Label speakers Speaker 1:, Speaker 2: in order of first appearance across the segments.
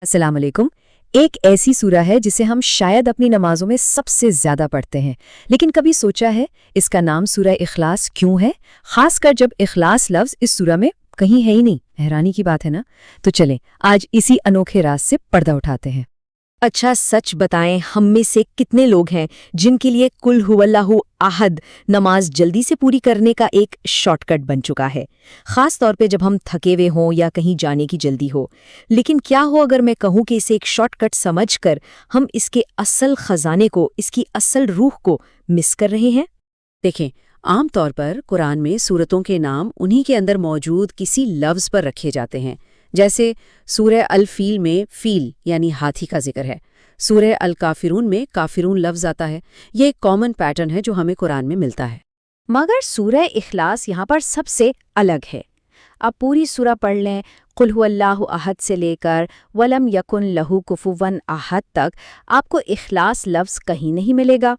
Speaker 1: अस्सलाम वालेकुम। एक ऐसी सूरा है जिसे हम शायद अपनी नमाजों में सबसे ज्यादा पढ़ते हैं, लेकिन कभी सोचा है इसका नाम सूरा इखलास क्यों है, खासकर जब इखलास लफ्ज इस सूरा में कहीं है ही नहीं। हैरानी की बात है ना। तो चलें आज इसी अनोखे राज से पर्दा उठाते हैं।
Speaker 2: अच्छा सच बताएं, हम में से कितने लोग हैं जिनके लिए कुल हुवल्लाहु अहद नमाज जल्दी से पूरी करने का एक शॉर्टकट बन चुका है, खास तौर पे जब हम थके हुए हों या कहीं जाने की जल्दी हो। लेकिन क्या हो अगर मैं कहूँ कि इसे एक शॉर्टकट समझकर हम इसके असल खजाने को, इसकी असल रूह को मिस कर रहे हैं।
Speaker 3: देखें, आम तौर पर कुरान में सूरतों के नाम उन्हीं के अंदर मौजूद किसी लफ्ज़ पर रखे जाते हैं। जैसे सूरह अल फील में फील यानी हाथी का जिक्र है, सूरह अल काफिरून में काफिरून लफ्ज़ आता है। ये एक कॉमन पैटर्न है जो हमें कुरान में मिलता है।
Speaker 2: मगर सूरह इखलास यहाँ पर सबसे अलग है। आप पूरी सूरा पढ़ लें, कुल हुवल्लाहु अहद से लेकर वलम यकुन लहू कुफुवन अहद तक, आपको इखलास लफ्ज़ कहीं नहीं मिलेगा।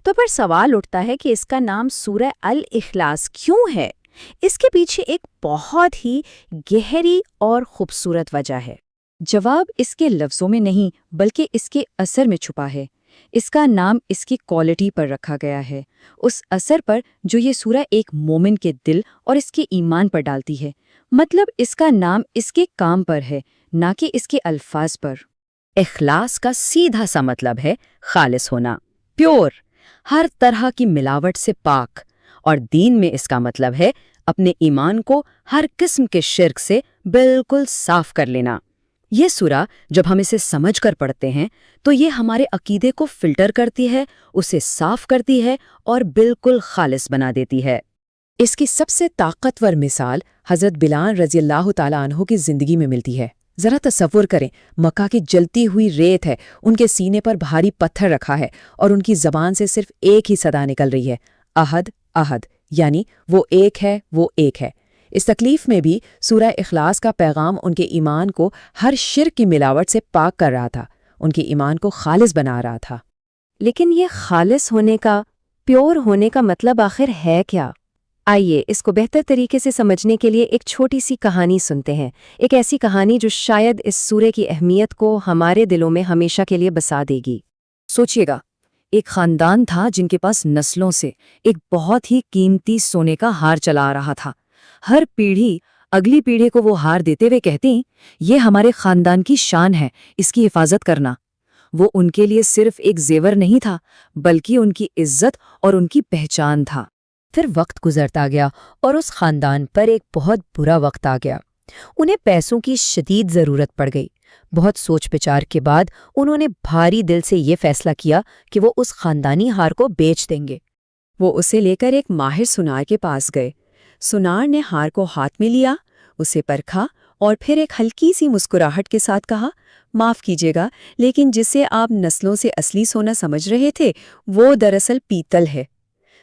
Speaker 2: तो फिर सवाल उठता है कि इसका नाम सूरह अल इखलास क्यों है। इसके पीछे एक बहुत ही गहरी और खूबसूरत वजह है।
Speaker 1: जवाब इसके लफ्जों में नहीं बल्कि इसके असर में छुपा है। इसका नाम इसकी क्वालिटी पर रखा गया है, उस असर पर जो ये सूरा एक मोमिन के दिल और इसके ईमान पर डालती है। मतलब इसका नाम इसके काम पर है, ना कि इसके अल्फाज पर।
Speaker 3: इखलास का सीधा सा मतलब है खालिस होना, प्योर, हर तरह की मिलावट से पाक। और दीन में इसका मतलब है अपने ईमान को हर किस्म के शिर्क से बिल्कुल साफ कर लेना। ये सूरा जब हम इसे समझ कर पढ़ते हैं तो ये हमारे अकीदे को फिल्टर करती है, उसे साफ करती है और बिल्कुल खालिस बना देती है।
Speaker 4: इसकी सबसे ताकतवर मिसाल हज़रत बिलाल रज़ियल्लाहु ताला अन्हु की ज़िंदगी में मिलती है। ज़रा तसव्वुर करें, मक्का की जलती हुई रेत है, उनके सीने पर भारी पत्थर रखा है और उनकी ज़बान से सिर्फ एक ही सदा निकल रही है, अहद अहद, यानी वो एक है, वो एक है। इस तकलीफ में भी सूरह इखलास का पैगाम उनके ईमान को हर शिर्क की मिलावट से पाक कर रहा था, उनके ईमान को खालिस बना रहा था।
Speaker 2: लेकिन ये खालिस होने का, प्योर होने का मतलब आखिर है क्या? आइए इसको बेहतर तरीके से समझने के लिए एक छोटी सी कहानी सुनते हैं। एक ऐसी कहानी जो शायद इस सूरे की अहमियत को हमारे दिलों में हमेशा के लिए बसा देगी।
Speaker 1: सोचिएगा, एक खानदान था जिनके पास नस्लों से एक बहुत ही कीमती सोने का हार चला आ रहा था। हर पीढ़ी अगली पीढ़ी को वो हार देते हुए कहती, ये हमारे खानदान की शान है, इसकी हिफाजत करना। वो उनके लिए सिर्फ एक जेवर नहीं था, बल्कि उनकी इज्जत और उनकी पहचान था। फिर वक्त गुजरता गया और उस खानदान पर एक बहुत बुरा वक्त आ गया। उन्हें पैसों की शदीद ज़रूरत पड़ गई। बहुत सोच विचार के बाद उन्होंने भारी दिल से ये फैसला किया कि वो उस खानदानी हार को बेच देंगे।
Speaker 3: वो उसे लेकर एक माहिर सुनार के पास गए। सुनार ने हार को हाथ में लिया, उसे परखा और फिर एक हल्की सी मुस्कुराहट के साथ कहा, माफ़ कीजिएगा, लेकिन जिसे आप नस्लों से असली सोना समझ रहे थे वो दरअसल पीतल है।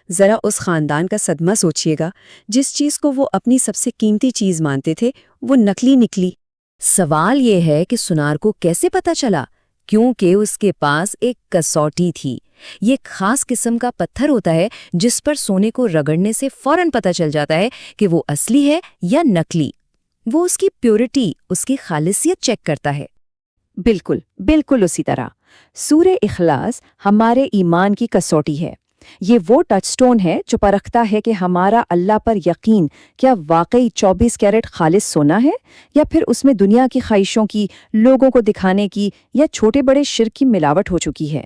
Speaker 3: ज़रा उस खानदान का सदमा सोचिएगा, जिस चीज़ को वो अपनी सबसे कीमती चीज़ मानते थे वो नकली निकली।
Speaker 1: सवाल ये है कि सुनार को कैसे पता चला? क्योंकि उसके पास एक कसौटी थी। ये खास किस्म का पत्थर होता है जिस पर सोने को रगड़ने से फौरन पता चल जाता है कि वो असली है या नकली। वो उसकी प्योरिटी, उसकी खालिसियत चेक करता है।
Speaker 2: बिल्कुल बिल्कुल उसी तरह सूरह इखलास हमारे ईमान की कसौटी है। ये वो टचस्टोन है जो परखता है कि हमारा अल्लाह पर यकीन क्या वाकई 24 कैरेट खालिस सोना है, या फिर उसमें दुनिया की ख्वाहिशों की, लोगों को दिखाने की या छोटे बड़े शिर्क की मिलावट हो चुकी है।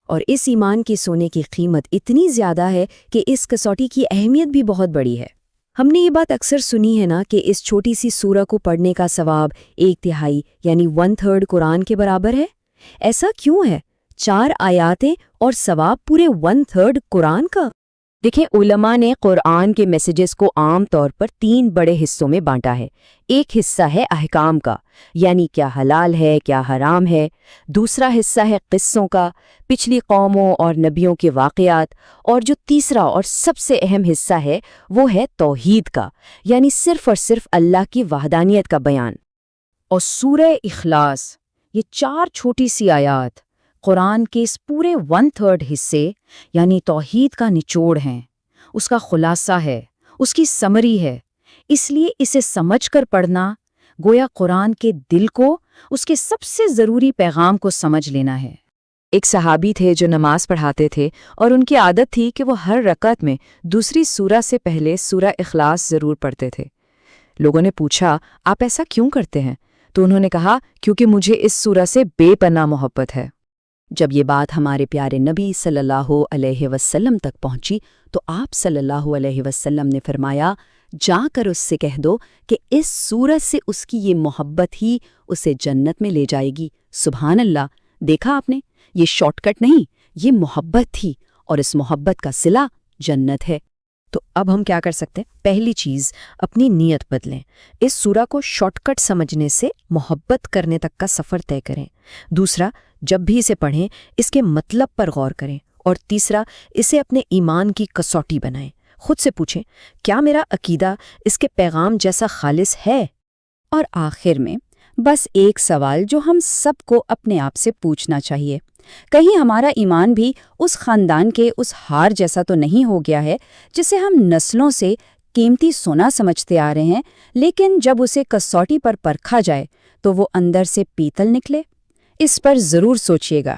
Speaker 3: और इस ईमान के सोने की कीमत इतनी ज़्यादा है कि इस कसौटी की अहमियत भी बहुत बड़ी है। हमने ये बात अक्सर सुनी है ना कि इस छोटी सी सूरा को पढ़ने का सवाब 1/3 यानी 1/3 कुरान के बराबर है। ऐसा क्यों है? 4 आयातें और सवाब पूरे 1/3 कुरान का।
Speaker 2: देखें, उलमा ने कुरान के मैसेजेस को आम तौर पर 3 बड़े हिस्सों में बांटा है। एक हिस्सा है अहकाम का, यानी क्या हलाल है क्या हराम है। दूसरा हिस्सा है किस्सों का, पिछली कौमों और नबियों के वाक़यात। और जो तीसरा और सबसे अहम हिस्सा है वो है तौहीद का, यानी सिर्फ और सिर्फ अल्लाह की वहदानियत का बयान।
Speaker 1: और सूरह इखलास, ये 4 छोटी सी आयात कुरान के इस पूरे 1/3 हिस्से यानी तौहीद का निचोड़ हैं, उसका खुलासा है, उसकी समरी है। इसलिए इसे समझकर पढ़ना,
Speaker 3: گویا قرآن کے دل کو، اس کے سب سے ضروری پیغام کو سمجھ لینا ہے۔
Speaker 2: ایک صحابی تھے جو نماز پڑھاتے تھے اور ان کی عادت تھی کہ وہ ہر رکعت میں دوسری سورہ سے پہلے سورہ اخلاص ضرور پڑھتے تھے۔ لوگوں نے پوچھا، آپ ایسا کیوں کرتے ہیں؟ تو انہوں نے کہا، کیونکہ مجھے اس سورہ سے بے پناہ محبت ہے۔
Speaker 3: جب یہ بات ہمارے پیارے نبی صلی اللہ علیہ وسلم تک پہنچی تو آپ صلی اللہ علیہ وسلم نے فرمایا، جا کر اس سے کہہ دو کہ اس سورت سے اس کی یہ محبت ہی اسے جنت میں لے جائے گی۔ سبحان اللہ! دیکھا آپ نے، یہ شارٹ کٹ نہیں، یہ محبت تھی، اور اس محبت کا صلہ جنت ہے۔
Speaker 2: تو اب ہم کیا کر سکتے ہیں؟ پہلی چیز، اپنی نیت بدلیں۔ اس سورہ کو شارٹ کٹ سمجھنے سے محبت کرنے تک کا سفر طے کریں۔ دوسرا، جب بھی اسے پڑھیں اس کے مطلب پر غور کریں۔ اور تیسرا، اسے اپنے ایمان کی کسوٹی بنائیں۔ خود سے پوچھیں، کیا میرا عقیدہ اس کے پیغام جیسا خالص ہے؟
Speaker 3: اور آخر میں بس ایک سوال جو ہم سب کو اپنے آپ سے پوچھنا چاہیے، کہیں ہمارا ایمان بھی اس خاندان کے اس ہار جیسا تو نہیں ہو گیا ہے جسے ہم نسلوں سے قیمتی سونا سمجھتے آ رہے ہیں، لیکن جب اسے کسوٹی پر پرکھا جائے تو وہ اندر سے پیتل نکلے؟ اس پر ضرور سوچیے گا۔